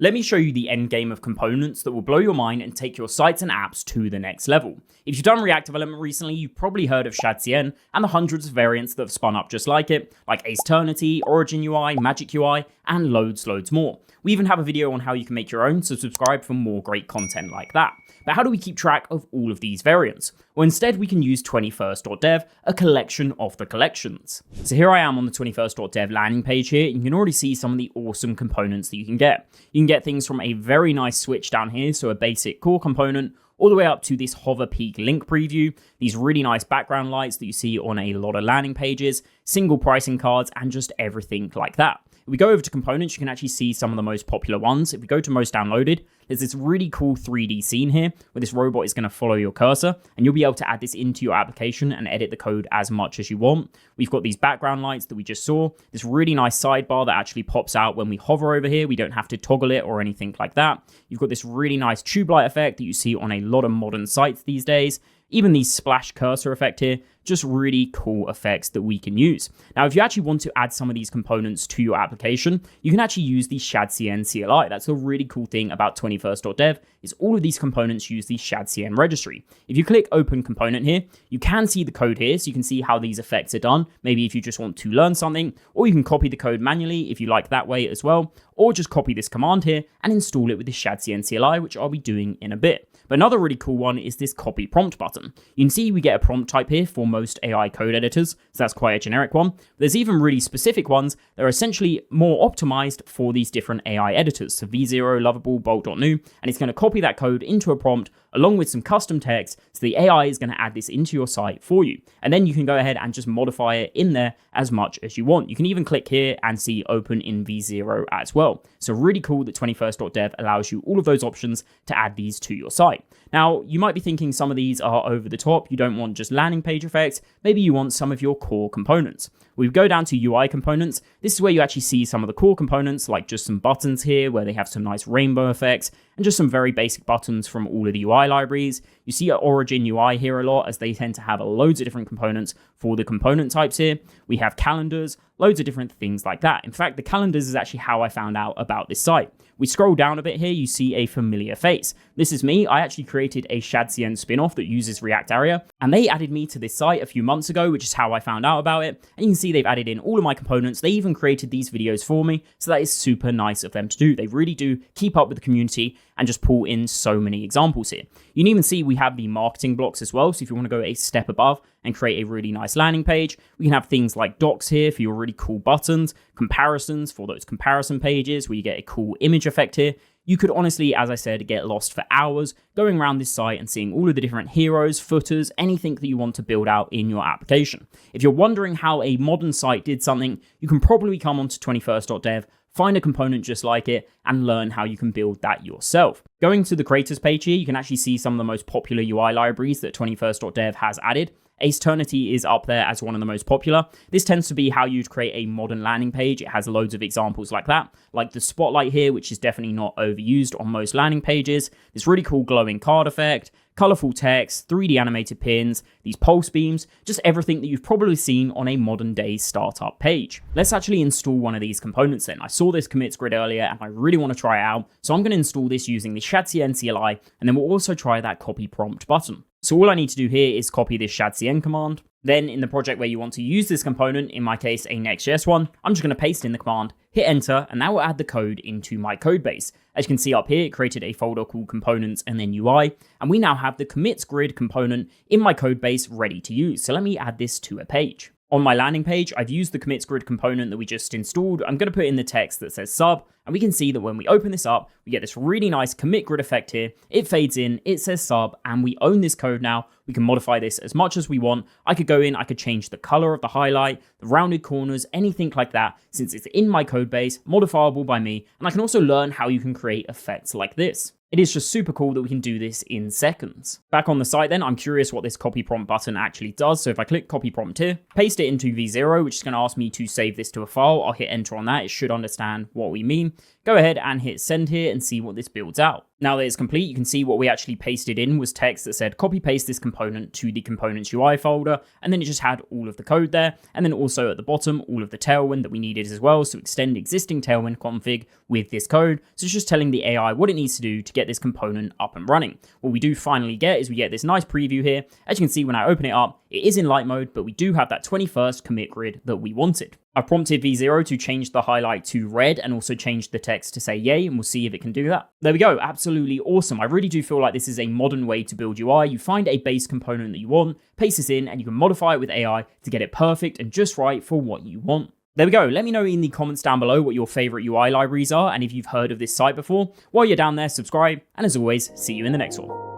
Let me show you the end game of components that will blow your mind and take your sites and apps to the next level. If you've done React development recently, you've probably heard of shadcn and the hundreds of variants that have spun up just like it, like Ace-Ternity, Origin UI, Magic UI, and loads more. We even have a video on how you can make your own, so subscribe for more great content like that. But how do we keep track of all of these variants? Well, instead we can use 21st.dev, a collection of the collections. So here I am on the 21st.dev landing page here, and you can already see some of the awesome components that you can get. You can get things from a very nice switch down here, so a basic core component, all the way up to this hover peak link preview, these really nice background lights that you see on a lot of landing pages, single pricing cards, and just everything like that. If we go over to components, you can actually see some of the most popular ones. If we go to most downloaded, there's this really cool 3D scene here where this robot is going to follow your cursor, and you'll be able to add this into your application and edit the code as much as you want. We've got these background lights that we just saw, this really nice sidebar that actually pops out when we hover over here. We don't have to toggle it or anything like that. You've got this really nice tube light effect that you see on a lot of modern sites these days. Even the splash cursor effect here, just really cool effects that we can use. Now, if you actually want to add some of these components to your application, you can actually use the shadcn CLI. That's a really cool thing about 21st.dev is all of these components use the shadcn registry. If you click open component here, you can see the code here, so you can see how these effects are done. Maybe if you just want to learn something, or you can copy the code manually if you like that way as well, or just copy this command here and install it with the shadcn CLI, which I'll be doing in a bit. But another really cool one is this copy prompt button. You can see we get a prompt type here for most AI code editors, so that's quite a generic one. There's even really specific ones that are essentially more optimized for these different AI editors. So V0, Lovable, Bolt.new, and it's going to copy that code into a prompt along with some custom text, so the AI is going to add this into your site for you. And then you can go ahead and just modify it in there as much as you want. You can even click here and see open in V0 as well. So really cool that 21st.dev allows you all of those options to add these to your site. Now, you might be thinking some of these are over the top. You don't want just landing page effects. Maybe you want some of your core components. We go down to UI components. This is where you actually see some of the core components, like just some buttons here where they have some nice rainbow effects and just some very basic buttons from all of the UI libraries. You see Origin UI here a lot as they tend to have loads of different components for the component types here. We have calendars, loads of different things like that. In fact, the calendars is actually how I found out about this site. We scroll down a bit here, you see a familiar face. This is me. I actually created a shadcn spin-off that uses React Area, and they added me to this site a few months ago, which is how I found out about it. And you can see they've added in all of my components. They even created these videos for me, so that is super nice of them to do. They really do keep up with the community and just pull in so many examples here. You can even see we have the marketing blocks as well, so if you want to go a step above and create a really nice landing page, we can have things like docs here for your really cool buttons, comparisons for those comparison pages where you get a cool image effect here. You could honestly, as I said, get lost for hours going around this site and seeing all of the different heroes, footers, anything that you want to build out in your application. If you're wondering how a modern site did something, you can probably come onto 21st.dev, find a component just like it, and learn how you can build that yourself. Going to the creators page here, you can actually see some of the most popular UI libraries that 21st.dev has added. Ace-Ternity is up there as one of the most popular. This tends to be how you'd create a modern landing page. It has loads of examples like that, like the spotlight here, which is definitely not overused on most landing pages. This really cool glowing card effect, colorful text, 3D animated pins, these pulse beams, just everything that you've probably seen on a modern day startup page. Let's actually install one of these components then. I saw this commits grid earlier and I really want to try it out. So I'm going to install this using the shadcn CLI, and then we'll also try that copy prompt button. So all I need to do here is copy this shadcn command. Then in the project where you want to use this component, in my case a next.js one, I'm just going to paste in the command, hit enter, and that will add the code into my code base. As you can see up here, it created a folder called components and then UI, and we now have the commits grid component in my code base ready to use. So let me add this to a page. On my landing page, I've used the commits grid component that we just installed. I'm going to put in the text that says sub, and we can see that when we open this up, we get this really nice commit grid effect here. It fades in, it says sub, and we own this code now. We can modify this as much as we want. I could go in, I could change the color of the highlight, the rounded corners, anything like that, since it's in my code base, modifiable by me, and I can also learn how you can create effects like this. It is just super cool that we can do this in seconds. Back on the site then, I'm curious what this copy prompt button actually does. So if I click copy prompt here, paste it into V0, which is going to ask me to save this to a file. I'll hit enter on that. It should understand what we mean. Go ahead and hit send here and see what this builds out. Now that it's complete, you can see what we actually pasted in was text that said copy paste this component to the components UI folder, and then it just had all of the code there, and then also at the bottom all of the Tailwind that we needed as well, so extend existing Tailwind config with this code. So it's just telling the AI what it needs to do to get this component up and running. What we do finally get is we get this nice preview here. As you can see, when I open it up, it is in light mode, but we do have that 21st commit grid that we wanted. I've prompted V0 to change the highlight to red and also change the text to say yay, and we'll see if it can do that. There we go, absolutely awesome. I really do feel like this is a modern way to build UI. You find a base component that you want, paste this in, and you can modify it with AI to get it perfect and just right for what you want. There we go. Let me know in the comments down below what your favorite UI libraries are and if you've heard of this site before. While you're down there, subscribe, and as always, see you in the next one.